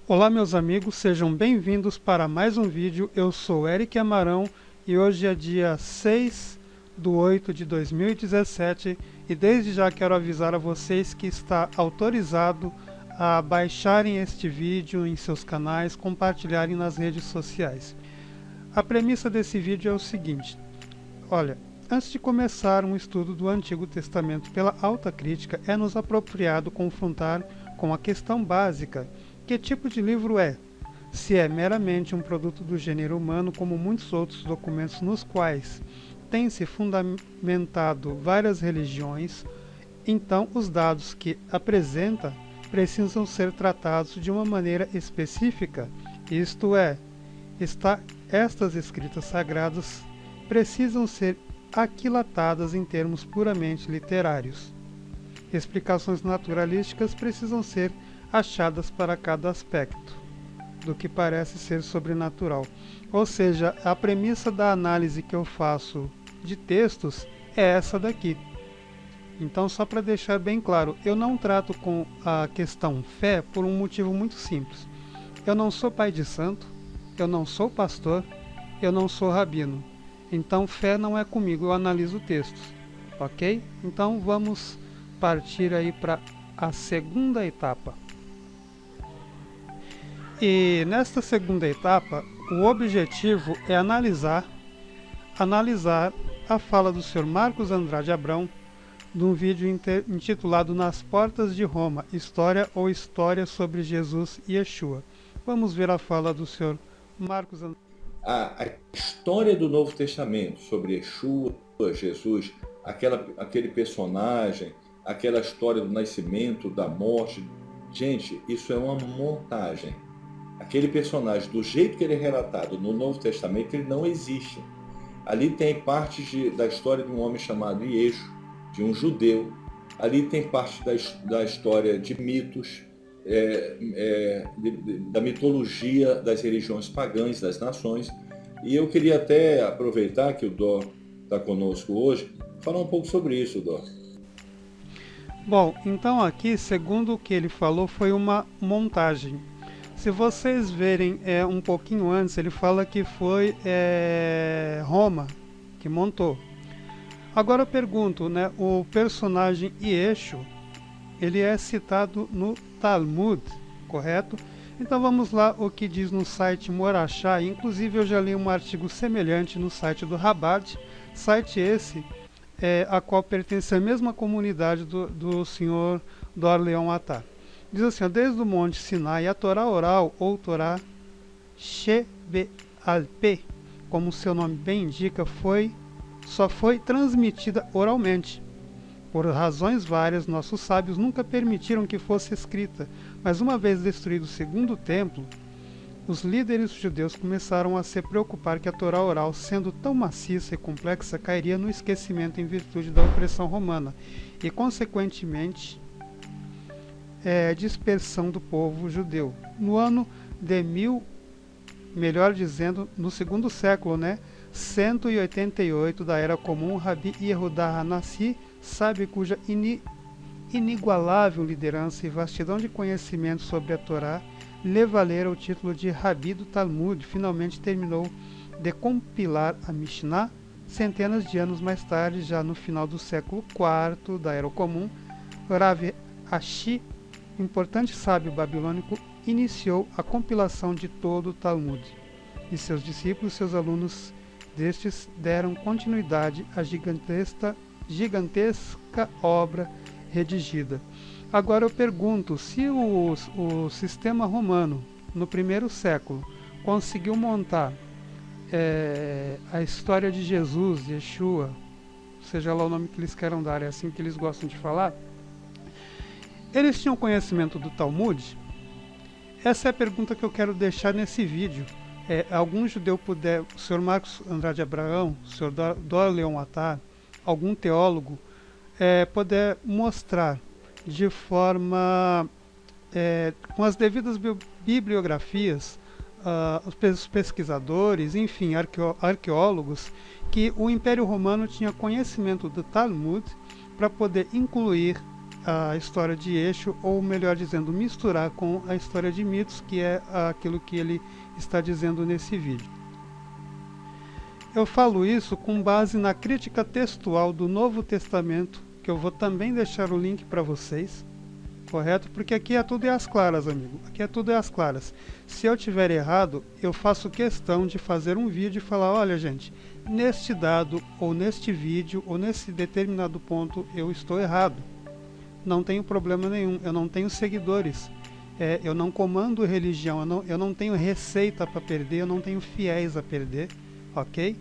Olá meus amigos, sejam bem-vindos para mais um vídeo. Eu sou Eric Amarão e hoje é dia 6/8/2017 e desde já quero avisar a vocês que está autorizado a baixarem este vídeo em seus canais, compartilharem nas redes sociais. A premissa desse vídeo é o seguinte: olha, antes de começar um estudo do Antigo Testamento pela alta crítica, é nos apropriado confrontar com a questão básica: que tipo de livro é? Se é meramente um produto do gênero humano, como muitos outros documentos nos quais têm se fundamentado várias religiões, então os dados que apresenta precisam ser tratados de uma maneira específica, isto é, estas escritas sagradas precisam ser aquilatadas em termos puramente literários. Explicações naturalísticas precisam ser achadas para cada aspecto do que parece ser sobrenatural. Ou seja, a premissa da análise que eu faço de textos é essa daqui. Então, só para deixar bem claro, eu não trato com a questão fé por um motivo muito simples. Eu não sou pai de santo, eu não sou pastor, eu não sou rabino. Então, fé não é comigo, eu analiso textos, ok? Então, vamos partir aí para a segunda etapa. E nesta segunda etapa, o objetivo é analisar a fala do Sr. Marcos Andrade Abrão, num vídeo intitulado Nas Portas de Roma, História ou História sobre Jesus e Yeshua. Vamos ver a fala do Sr. Marcos Andrade. A história do Novo Testamento sobre Yeshua, Jesus, aquele personagem, aquela história do nascimento, da morte, gente, isso é uma montagem. Aquele personagem, do jeito que ele é relatado no Novo Testamento, ele não existe. Ali tem parte da história de um homem chamado Yeshua, de um judeu. Ali tem parte da história de mitos, da mitologia das religiões pagãs, das nações. E eu queria até aproveitar que o Dó está conosco hoje, falar um pouco sobre isso, Dó. Bom, então aqui, segundo o que ele falou, foi uma montagem. Se vocês verem um pouquinho antes, ele fala que foi Roma que montou. Agora eu pergunto, né, o personagem Yeshua, ele é citado no Talmud, correto? Então vamos lá o que diz no site Morachá. Inclusive eu já li um artigo semelhante no site do Rabat, site esse a qual pertence à mesma comunidade do senhor Dor Leon Attar. Diz assim, ó, desde o Monte Sinai, a Torá oral, ou Torá Shebe'al-Peh, como seu nome bem indica, só foi transmitida oralmente. Por razões várias, nossos sábios nunca permitiram que fosse escrita, mas uma vez destruído o segundo templo, os líderes judeus começaram a se preocupar que a Torá oral, sendo tão maciça e complexa, cairia no esquecimento em virtude da opressão romana e, consequentemente, dispersão do povo judeu. No ano de melhor dizendo, no segundo século, 188 da Era Comum, Rabi Yehudá Hanassi, sábio cuja inigualável liderança e vastidão de conhecimento sobre a Torá lhe valeram o título de Rabi do Talmud, finalmente terminou de compilar a Mishnah. Centenas de anos mais tarde, já no final do século IV da Era Comum, Rav Ashi, importante sábio babilônico, iniciou a compilação de todo o Talmud. E seus discípulos, seus alunos destes, deram continuidade à gigantesca obra redigida. Agora eu pergunto, se o sistema romano, no primeiro século, conseguiu montar a história de Jesus, Yeshua, seja lá o nome que eles queiram dar, é assim que eles gostam de falar, eles tinham conhecimento do Talmud? Essa é a pergunta que eu quero deixar nesse vídeo. Algum judeu puder, o Sr. Marcos Andrade Abraão, o Sr. Dor Leon Attar, algum teólogo, puder mostrar de forma, com as devidas bibliografias, os pesquisadores, enfim, arqueólogos, que o Império Romano tinha conhecimento do Talmud para poder incluir a história de Exu, ou melhor dizendo, misturar com a história de mitos, que é aquilo que ele está dizendo nesse vídeo. Eu falo isso com base na crítica textual do Novo Testamento, que eu vou também deixar o link para vocês, correto? Porque aqui é tudo às claras, amigo. Aqui é tudo às claras. Se eu tiver errado, eu faço questão de fazer um vídeo e falar, olha gente, neste dado, ou neste vídeo, ou nesse determinado ponto, eu estou errado. Não tenho problema nenhum, eu não tenho seguidores, eu não comando religião, eu não tenho receita para perder, eu não tenho fiéis a perder, ok?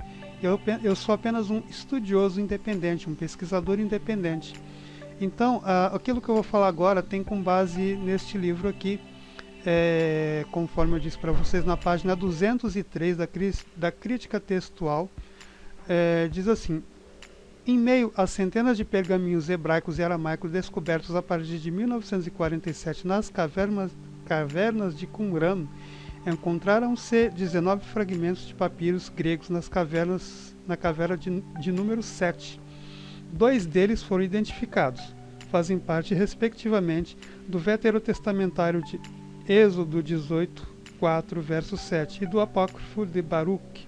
Eu sou apenas um estudioso independente, um pesquisador independente. Então, aquilo que eu vou falar agora tem com base neste livro aqui, conforme eu disse para vocês, na página 203 da crítica textual, diz assim: em meio a centenas de pergaminhos hebraicos e aramaicos descobertos a partir de 1947 nas cavernas de Qumran, encontraram-se 19 fragmentos de papiros gregos na caverna de número 7. 2 deles foram identificados. Fazem parte, respectivamente, do Veterotestamentário de Êxodo 18, 4, verso 7, e do Apócrifo de Baruch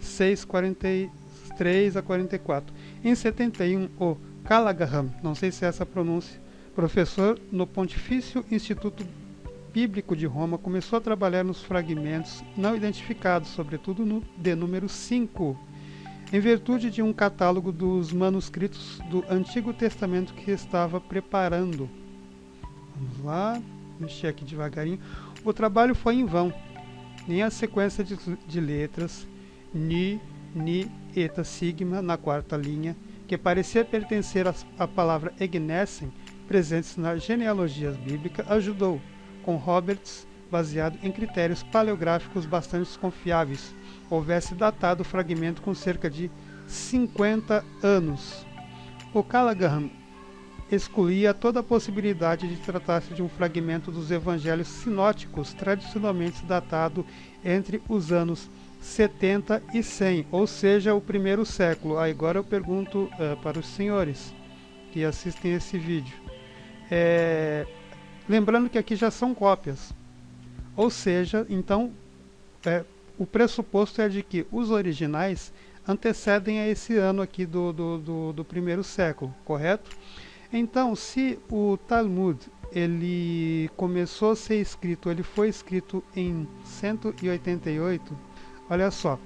6, 43 a 44. Em 71, o Callaghan, não sei se é essa a pronúncia, professor no Pontifício Instituto Bíblico de Roma, começou a trabalhar nos fragmentos não identificados, sobretudo no de número 5, em virtude de um catálogo dos manuscritos do Antigo Testamento que estava preparando. Vamos lá, mexer aqui devagarinho. O trabalho foi em vão. Nem a sequência de letras, ni, eta, sigma, na quarta linha, que parecia pertencer à palavra Egnesen, presentes nas genealogias bíblicas, ajudou, com Roberts, baseado em critérios paleográficos bastante confiáveis, houvesse datado o fragmento com cerca de 50 anos. O Callaghan excluía toda a possibilidade de tratar-se de um fragmento dos evangelhos sinóticos, tradicionalmente datado entre os anos 70 e 100, ou seja, o primeiro século. Agora eu pergunto para os senhores que assistem esse vídeo. Lembrando que aqui já são cópias, ou seja, então o pressuposto é de que os originais antecedem a esse ano aqui do primeiro século, correto? Então, se o Talmud ele começou a ser escrito, ele foi escrito em 188, olha só,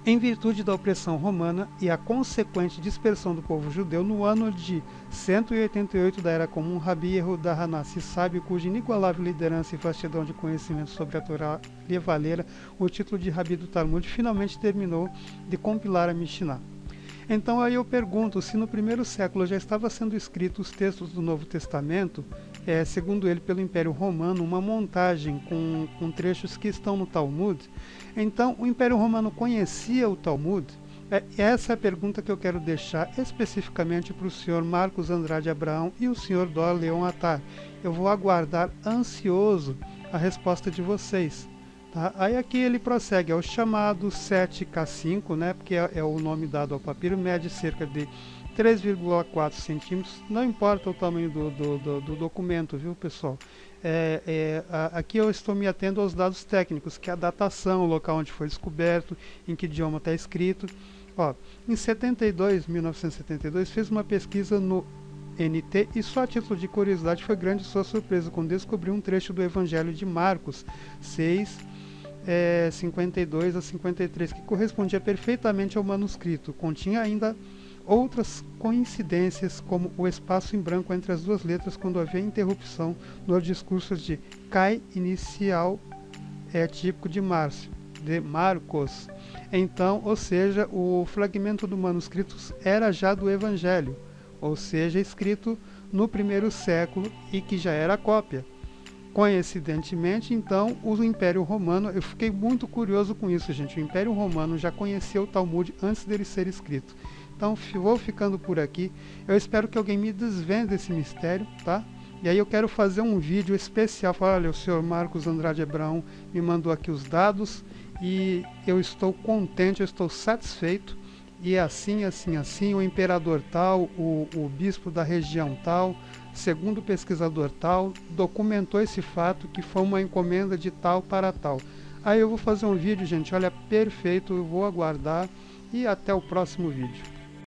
em virtude da opressão romana e a consequente dispersão do povo judeu, no ano de 188 da Era Comum, Rabi Yehudá Hanassi, sábio cuja inigualável liderança e vastidão de conhecimento sobre a Torá lhe valera o título de Rabi do Talmud, finalmente terminou de compilar a Mishnah. Então aí eu pergunto, se no primeiro século já estava sendo escrito os textos do Novo Testamento, segundo ele pelo Império Romano, uma montagem com trechos que estão no Talmud, então o Império Romano conhecia o Talmud? Essa é a pergunta que eu quero deixar especificamente para o senhor Marcos Andrade Abraão e o senhor Dor Leon Attar. Eu vou aguardar ansioso a resposta de vocês. Tá? Aí aqui ele prossegue, é o chamado 7K5, né, porque é o nome dado ao papiro, mede cerca de 3,4 centímetros, não importa o tamanho do documento, viu pessoal? Aqui eu estou me atendo aos dados técnicos, que é a datação, o local onde foi descoberto, em que idioma está escrito. Ó, em 1972, fez uma pesquisa no NT e só a título de curiosidade foi grande sua surpresa quando descobriu um trecho do Evangelho de Marcos 6, 52 a 53, que correspondia perfeitamente ao manuscrito. Continha ainda outras coincidências, como o espaço em branco entre as duas letras quando havia interrupção nos discursos de Cai inicial típico de Marcos. Então, ou seja, o fragmento do manuscrito era já do Evangelho, ou seja, escrito no primeiro século e que já era cópia. Coincidentemente, então, o Império Romano, eu fiquei muito curioso com isso, gente, o Império Romano já conhecia o Talmud antes dele ser escrito. Então, vou ficando por aqui. Eu espero que alguém me desvenda esse mistério, tá? E aí eu quero fazer um vídeo especial. Falar, olha, o senhor Marcos Andrade Abraão me mandou aqui os dados e eu estou contente, eu estou satisfeito. E é assim, assim, assim, o imperador tal, o bispo da região tal, segundo o pesquisador tal, documentou esse fato que foi uma encomenda de tal para tal. Aí eu vou fazer um vídeo, gente, olha, perfeito, eu vou aguardar e até o próximo vídeo.